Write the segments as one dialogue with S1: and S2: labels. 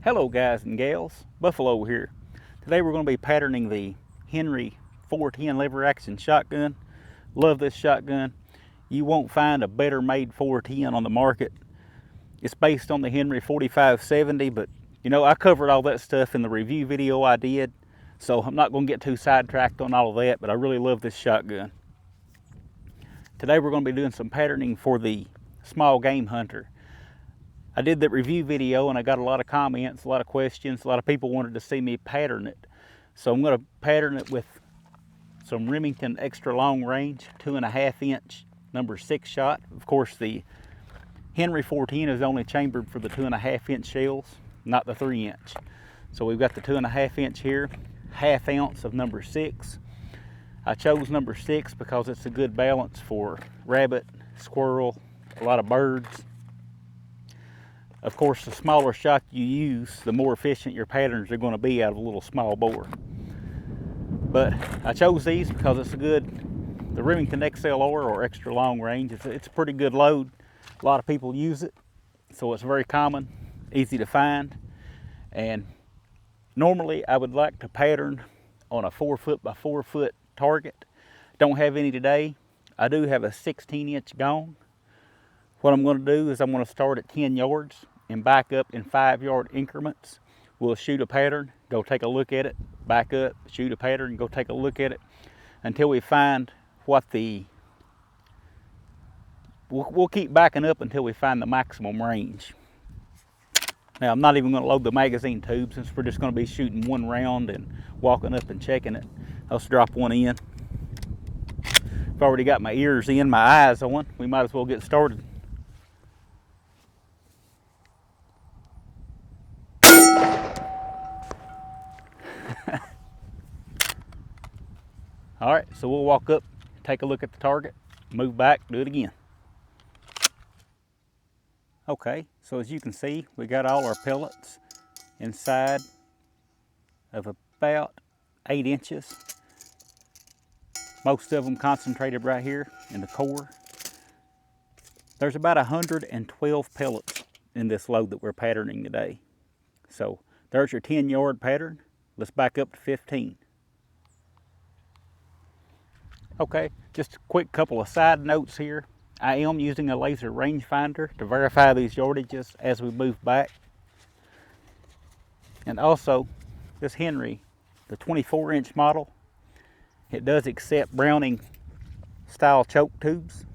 S1: Hello guys and gals, Buffalo here. Today we're going to be patterning the Henry 410 lever action shotgun. Love this shotgun. You won't find a better made 410 on the market. It's based on the Henry 4570, but you know, I covered all that stuff in the review video I did, so I'm not going to get too sidetracked on all of that, but I really love this shotgun. Today we're going to be doing some patterning for the small game hunter. I did that review video and I got a lot of comments, a lot of questions. A lot of people wanted to see me pattern it. So I'm going to pattern it with some Remington extra long range, 2.5 inch, number 6 shot. Of course, the Henry 410 is only chambered for the 2.5 inch shells, not the 3 inch. So we've got the 2.5 inch here, 1/2 ounce of number 6. I chose number 6 because it's a good balance for rabbit, squirrel, a lot of birds. Of course, the smaller shot you use, the more efficient your patterns are going to be out of a little small bore. But I chose these because it's the Remington XLR or extra long range. It's a pretty good load. A lot of people use it, so it's very common, easy to find. And normally I would like to pattern on a 4 foot by 4 foot target. Don't have any today. I do have a 16 inch gong. What I'm going to do is I'm going to start at 10 yards and back up in 5-yard increments. We'll shoot a pattern, go take a look at it, back up, shoot a pattern, go take a look at it, until we find what we'll keep backing up until we find the maximum range. Now, I'm not even going to load the magazine tube since we're just going to be shooting one round and walking up and checking it. Let's drop one in. I've already got my ears in, my eyes on. We might as well get started. All right, so we'll walk up, take a look at the target, move back, do it again. Okay, so as you can see, we got all our pellets inside of about 8 inches. Most of them concentrated right here in the core. There's about 112 pellets in this load that we're patterning today. So there's your 10-yard pattern. Let's back up to 15. Okay, just a quick couple of side notes here. I am using a laser rangefinder to verify these yardages as we move back. And also, this Henry, the 24-inch model, it does accept Browning style choke tubes.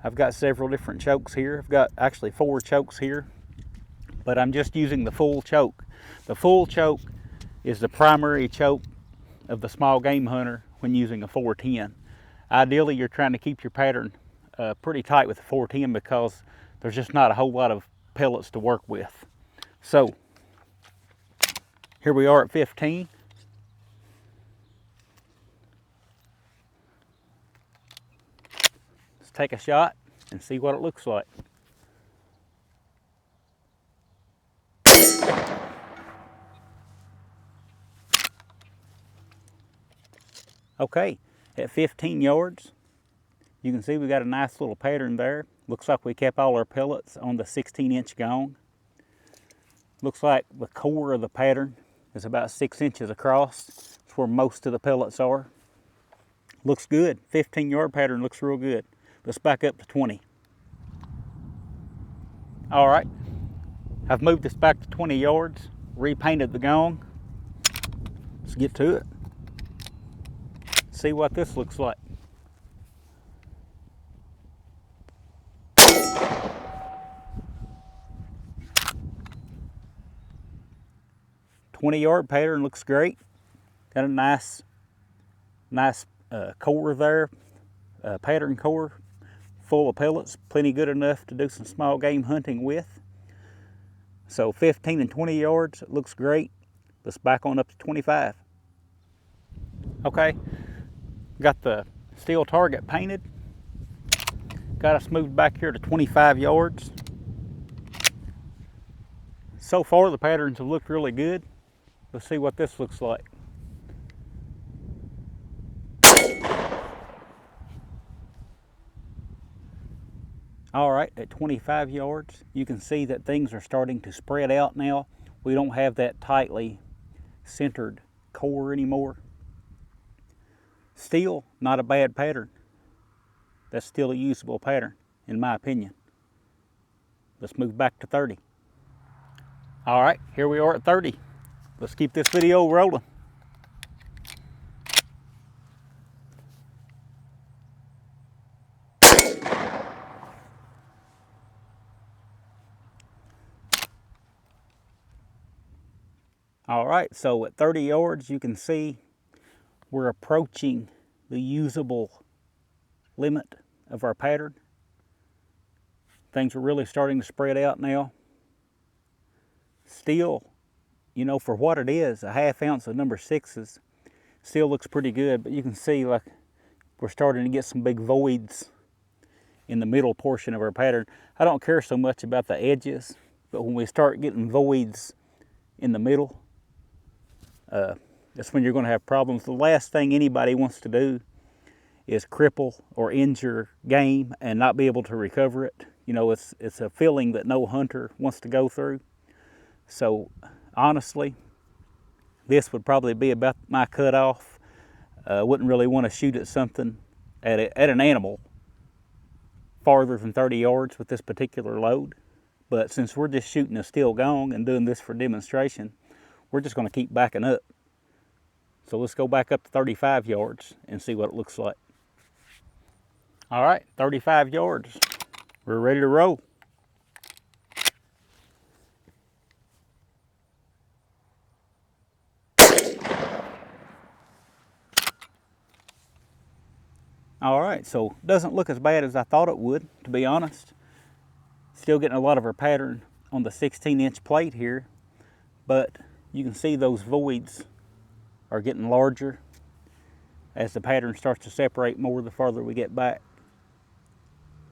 S1: I've got several different chokes here. I've got actually 4 chokes here, but I'm just using the full choke. The full choke is the primary choke of the small game hunter when using a 410. Ideally, you're trying to keep your pattern pretty tight with the 410 because there's just not a whole lot of pellets to work with. So here we are at 15. Let's take a shot and see what it looks like. Okay, at 15 yards, you can see we got a nice little pattern there. Looks like we kept all our pellets on the 16-inch gong. Looks like the core of the pattern is about 6 inches across. That's where most of the pellets are. Looks good. 15-yard pattern looks real good. Let's back up to 20. All right, I've moved this back to 20 yards, repainted the gong. Let's get to it. See what this looks like. "20-yard pattern looks great. Got a nice core there, pattern core, full of pellets, plenty good enough to do some small game hunting with. So 15 and 20 yards, it looks great. Let's back on up to 25. Okay. Got the steel target painted. Got us moved back here to 25 yards. So far the patterns have looked really good. Let's see what this looks like. All right, at 25 yards, you can see that things are starting to spread out now. We don't have that tightly centered core anymore. Still not a bad pattern. That's still a usable pattern, in my opinion. Let's move back to 30. All right, here we are at 30. Let's keep this video rolling. All right, so at 30 yards, you can see we're approaching the usable limit of our pattern. Things are really starting to spread out now. Still, you know, for what it is, a ½ ounce of number 6s still looks pretty good, but you can see like we're starting to get some big voids in the middle portion of our pattern. I don't care so much about the edges, but when we start getting voids in the middle, that's when you're going to have problems. The last thing anybody wants to do is cripple or injure game and not be able to recover it. You know, it's a feeling that no hunter wants to go through. So honestly, this would probably be about my cutoff. Wouldn't really want to shoot at something, at an animal farther than 30 yards with this particular load. But since we're just shooting a steel gong and doing this for demonstration, we're just going to keep backing up. So let's go back up to 35 yards and see what it looks like. All right, 35 yards. We're ready to roll. All right, so it doesn't look as bad as I thought it would, to be honest. Still getting a lot of our pattern on the 16-inch plate here, but you can see those voids are getting larger as the pattern starts to separate more the farther we get back.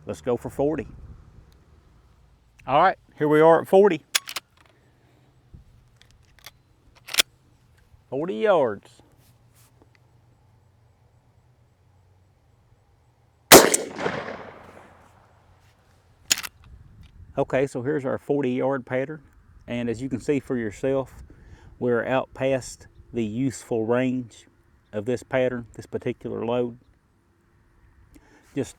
S1: Let's go for 40. All right, here we are at 40. 40 yards. Okay, so here's our 40-yard pattern, and as you can see for yourself, we're out past the useful range of this pattern, this particular load. Just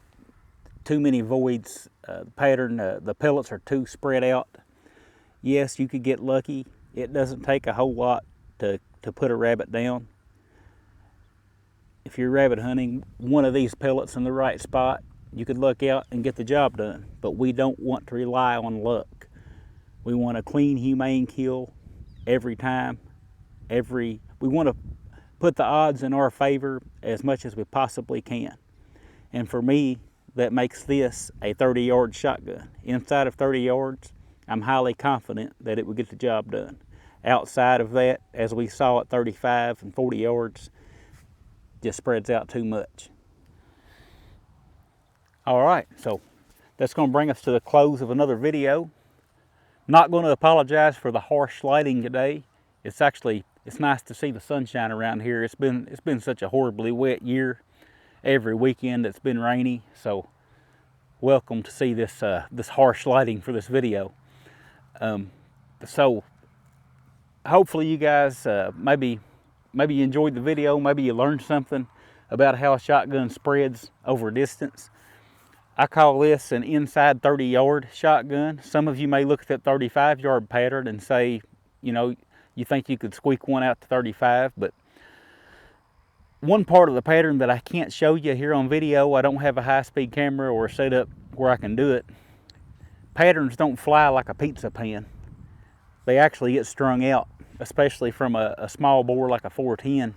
S1: too many voids. The pellets are too spread out. Yes, you could get lucky. It doesn't take a whole lot to put a rabbit down. If you're rabbit hunting, one of these pellets in the right spot, you could luck out and get the job done. But we don't want to rely on luck. We want a clean, humane kill every time. We want to put the odds in our favor as much as we possibly can. And for me, that makes this a 30-yard shotgun. Inside of 30 yards, I'm highly confident that it will get the job done. Outside of that, as we saw at 35 and 40 yards, just spreads out too much. All right, so that's going to bring us to the close of another video. Not going to apologize for the harsh lighting today. It's nice to see the sunshine around here. It's been such a horribly wet year. Every weekend it's been rainy, so welcome to see this harsh lighting for this video. So hopefully you guys maybe you enjoyed the video, maybe you learned something about how a shotgun spreads over distance. I call this an inside 30-yard shotgun. Some of you may look at that 35-yard pattern and say, you know, you think you could squeak one out to 35, but one part of the pattern that I can't show you here on video, I don't have a high-speed camera or a setup where I can do it. Patterns don't fly like a pizza pan. They actually get strung out, especially from a small bore like a 410.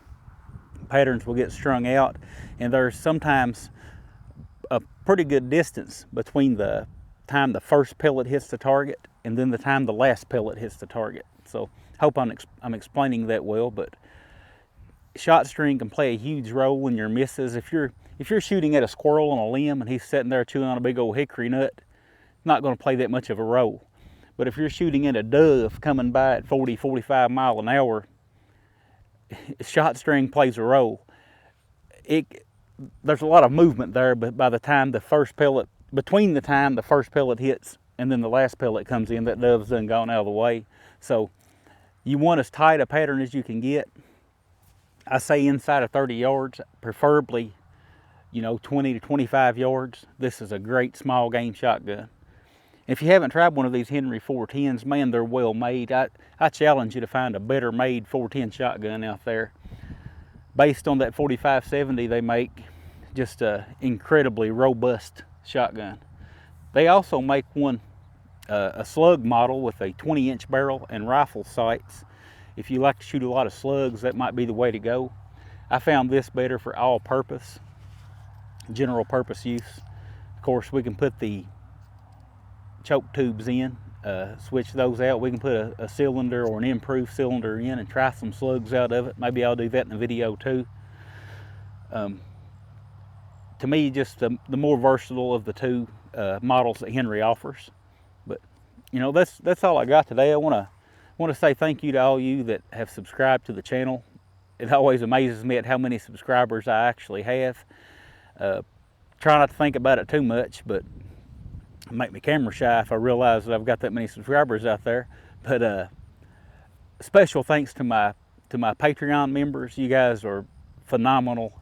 S1: Patterns will get strung out, and there's sometimes a pretty good distance between the time the first pellet hits the target and then the time the last pellet hits the target. So hope I'm explaining that well, but shot string can play a huge role in your misses. If you're shooting at a squirrel on a limb and he's sitting there chewing on a big old hickory nut, it's not going to play that much of a role. But if you're shooting at a dove coming by at 40, 45 miles an hour, shot string plays a role. There's a lot of movement there, but by the time the first pellet between the time the first pellet hits and then the last pellet comes in, that dove's done gone out of the way. So you want as tight a pattern as you can get. I say inside of 30 yards, preferably, 20 to 25 yards. This is a great small game shotgun. If you haven't tried one of these Henry 410s, man, they're well made. I challenge you to find a better made 410 shotgun out there. Based on that 4570 they make, just a incredibly robust shotgun. They also make one, a slug model with a 20-inch barrel and rifle sights. If you like to shoot a lot of slugs, that might be the way to go. I found this better for all purpose, general purpose use. Of course, we can put the choke tubes in, switch those out. We can put a cylinder or an improved cylinder in and try some slugs out of it. Maybe I'll do that in the video too. To me, just the more versatile of the two models that Henry offers. But that's all I got today. I want to say thank you to all you that have subscribed to the channel. It always amazes me at how many subscribers I actually have. Try not to think about it too much, but it make me camera shy if I realize that I've got that many subscribers out there. But special thanks to my Patreon members. You guys are phenomenal.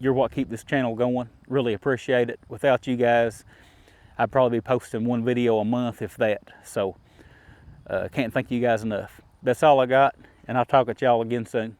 S1: You're what keep this channel going. Really appreciate it. Without you guys, I'd probably be posting one video a month, if that. So can't thank you guys enough. That's all I got, and I'll talk at y'all again soon.